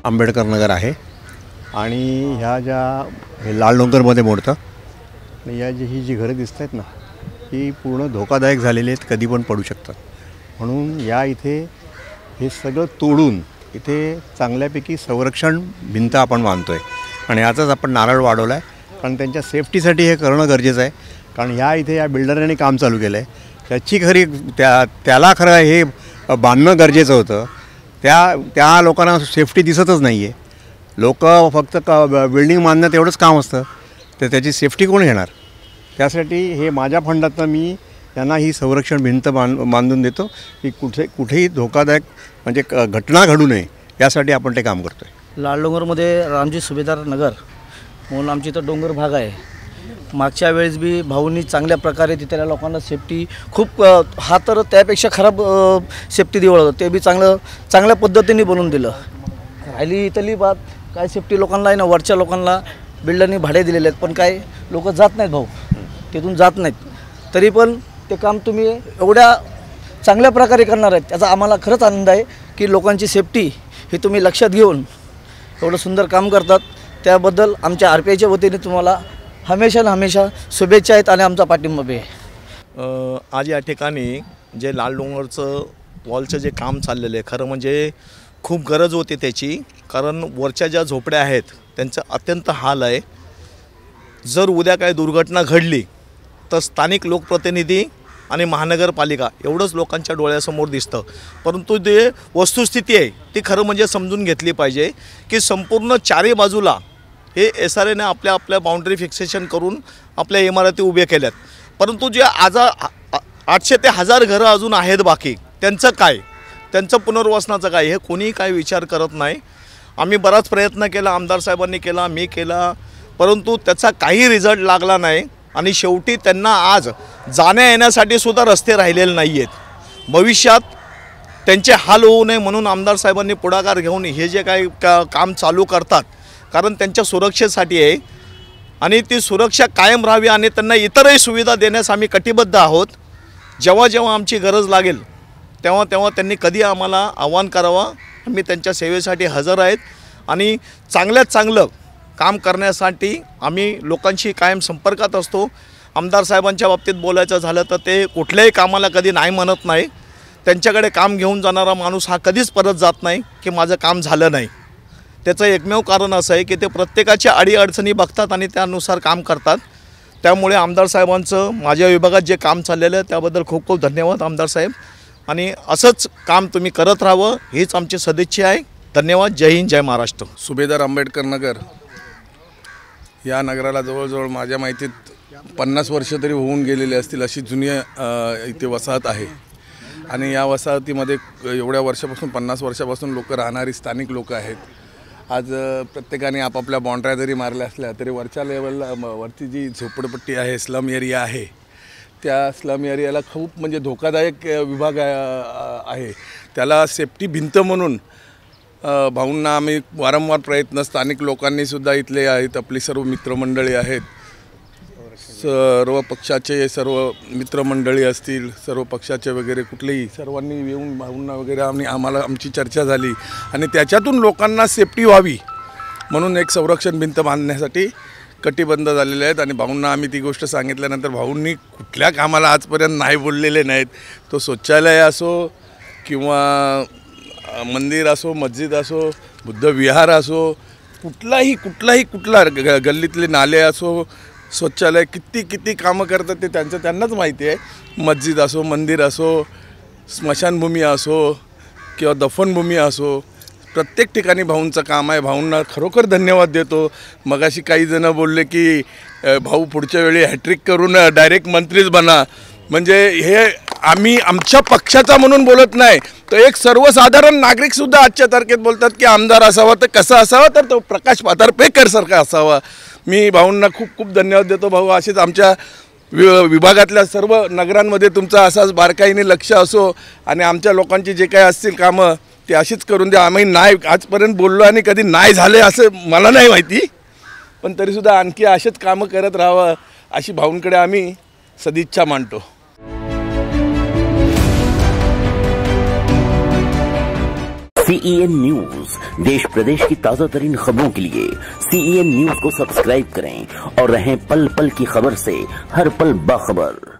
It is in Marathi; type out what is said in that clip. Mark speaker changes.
Speaker 1: आंबेडकर नगर आहे आणि ह्या ज्या हे लाल डोंगरमध्ये मोडतं आणि ही जी घरं दिसत आहेत ना ही पूर्ण धोकादायक झालेली आहेत, कधी पण पडू शकतात. म्हणून इथे हे सगळं तोडून इथे चांगल्यापैकी संरक्षण भिंत आपण बांधतो आहे आणि याचाच आपण नारळ वाढवला आहे. कारण त्यांच्या सेफ्टीसाठी हे करणं गरजेचं आहे. कारण इथे या बिल्डरने काम चालू केलं आहे, त्याची खरी त्याला खरं हे बांधणं गरजेचं होतं. त्या लोकांना सेफ्टी दिसतच नाही आहे. लोक फक्त बिल्डिंग बांधणं तेवढंच काम असतं, तर त्याची सेफ्टी कोण घेणार? त्यासाठी हे माझ्या फंडातनं मी त्यांना ही संरक्षण भिंत बांधून देतो की कुठेही धोकादायक म्हणजे घटना घडू नये यासाठी आपण ते काम करतो आहे.
Speaker 2: लाल डोंगरमध्ये रामजी सुभेदार नगर म्हणून आमची इथं डोंगर भाग आहे. मागच्या वेळेस बी भाऊंनी चांगल्या प्रकारे तिथल्या लोकांना सेफ्टी खूप हा तर त्यापेक्षा खराब सेफ्टी दिवळ होतं, ते बी चांगल्या पद्धतीने बनवून दिलं. राहिली इथली बात काय सेफ्टी लोकांना आहे ना, वरच्या लोकांना बिल्डरनी भाडे दिलेले आहेत, पण काय लोक जात नाहीत भाऊ, तिथून जात नाहीत. तरी पण ते काम तुम्ही एवढ्या चांगल्या प्रकारे करणार आहेत त्याचा आम्हाला खरंच आनंद आहे की लोकांची सेफ्टी ही तुम्ही लक्षात घेऊन एवढं सुंदर काम करतात. त्याबद्दल आमच्या RPIच्या वतीने तुम्हाला हमेशा शुभेच्छा आहेत आणि आमचा पाठिंबा बी आहे.
Speaker 3: आज या ठिकाणी जे लाल डोंगरचं वॉलचं जे काम चाललेलं आहे, खरं म्हणजे खूप गरज होती त्याची. कारण वरच्या ज्या झोपड्या आहेत त्यांचं अत्यंत हाल आहे. जर उद्या काही दुर्घटना घडली तर स्थानिक लोकप्रतिनिधी आणि महानगरपालिका एवढंच लोकांच्या डोळ्यासमोर दिसतं. परंतु जे वस्तुस्थिती आहे ती खरं म्हणजे समजून घेतली पाहिजे की संपूर्ण चारही बाजूला हे SRAने आपल्या बाउंड्री फिक्सेशन करून आपल्या इमारती उभ्या केल्यात. परंतु जे आज 800 ते 1000 घरं अजून आहेत बाकी, त्यांचं काय, त्यांचं पुनर्वसनाचं काय, हे कोणीही काय विचार करत नाही. आम्ही बराच प्रयत्न केला, आमदार साहेबांनी केला, मी केला, परंतु त्याचा काही रिझल्ट लागला नाही. आणि शेवटी त्यांना आज जाण्या येण्यासाठी सुद्धा रस्ते राहिलेले नाही आहेत. भविष्यात त्यांचे हाल होऊ नये म्हणून आमदार साहेबांनी पुढाकार घेऊन हे जे काही काम चालू करतात, कारण त्यांच्या सुरक्षेसाठी आहे आणि ती सुरक्षा कायम राहावी आणि त्यांना इतरही सुविधा देण्यास आम्ही कटिबद्ध आहोत. जेव्हा आमची गरज लागेल तेव्हा त्यांनी कधी आम्हाला आव्हान करावं, आम्ही त्यांच्या सेवेसाठी हजर आहेत आणि चांगल्यात चांगलं काम करण्यासाठी आम्ही लोकांशी कायम संपर्कात असतो. आमदार साहेबांच्या बाबतीत बोलायचं झालं तर ते कुठल्याही कामाला कधी नाही म्हणत नाही. त्यांच्याकडे काम घेऊन जाणारा माणूस हा कधीच परत जात नाही की माझं काम झालं नाही. त्याचं एकमेव कारण असं आहे की ते प्रत्येकाच्या अडीअडचणी बघतात आणि त्यानुसार काम करतात. त्यामुळे आमदार साहेबांचं माझ्या विभागात जे काम चाललेलं आहे त्याबद्दल खूप खूप धन्यवाद आमदार साहेब. आणि असंच काम तुम्ही करत राहावं हीच आमची सदिच्छा आहे. धन्यवाद. जय हिंद, जय महाराष्ट्र.
Speaker 4: सुभेदार आंबेडकर नगर या नगराला जवळजवळ माझ्या माहितीत 50 वर्ष तरी होऊन गेलेली असतील अशी जुनी इथे वसाहत आहे. आणि या वसाहतीमध्ये एवढ्या वर्षापासून 50 वर्षापासून लोक राहणारी स्थानिक लोक आहेत. आज प्रत्येकाने आपापल्या बाउंड्र्या जरी मारल्या असल्या तरी वरच्या लेवलला वरची जी झोपडपट्टी आहे, स्लम एरिया आहे, त्या स्लम एरियाला खूप म्हणजे धोकादायक विभाग आहे. त्याला सेफ्टी भिंत म्हणून भाऊंना आम्ही वारंवार प्रयत्न, स्थानिक लोकांनीसुद्धा इथले आहेत, आपली सर्व मित्रमंडळी आहेत, सर्व पक्षाचे सर्व मित्रमंडळी असतील, सर्व पक्षाचे वगैरे कुठलेही सर्वांनी येऊन भाऊंना वगैरे आमची चर्चा झाली आणि त्याच्यातून लोकांना सेफ्टी व्हावी म्हणून एक संरक्षण भिंत बांधण्यासाठी कटिबद्ध झालेले आहेत. आणि भाऊंना आम्ही ती गोष्ट सांगितल्यानंतर भाऊंनी कुठल्या कामाला आजपर्यंत नाही बोललेले नाहीत. तो शौचालय असो किंवा मंदिर असो, मस्जिद असो, बुद्ध विहार असो, कुठला गल्लीतले नाले असो, शौचालय किती कामं करतात ते त्यांनाच माहिती आहे. मस्जिद असो, मंदिर असो, स्मशानभूमी असो किंवा दफनभूमी असो, प्रत्येक ठिकाणी भाऊंचं काम आहे. भाऊंना खरोखर धन्यवाद देतो. मगाशी काही जण बोलले की भाऊ पुढच्या वेळी हॅट्रिक करून डायरेक्ट मंत्रीच बना. म्हणजे हे आम्ही आमच्या पक्षाचा म्हणून बोलत नाही, तर एक सर्वसाधारण नागरिकसुद्धा आजच्या तारखेत बोलतात की आमदार असावा तर कसा असावा, तर तो प्रकाश पातारपेकरसारखा असावा. मी भाऊंना खूप धन्यवाद देतो. भाऊ असेच आमच्या विभागातल्या सर्व नगरांमध्ये तुमचा असाच बारकाईने लक्ष असो आणि आमच्या लोकांची जे काही असतील कामं ते अशीच करून द्या. आम्ही नाही आजपर्यंत बोललो आणि कधी नाही झाले असं मला नाही माहिती, पण तरीसुद्धा आणखी असेच कामं करत राहावं अशी भाऊंकडे आम्ही सदिच्छा मांडतो.
Speaker 5: CEN न्यूज, देश प्रदेश की ताजा तरीन खबरों के लिए CEN न्यूज को सब्सक्राइब करें और रहें पल पल की खबर से हर पल बाखबर।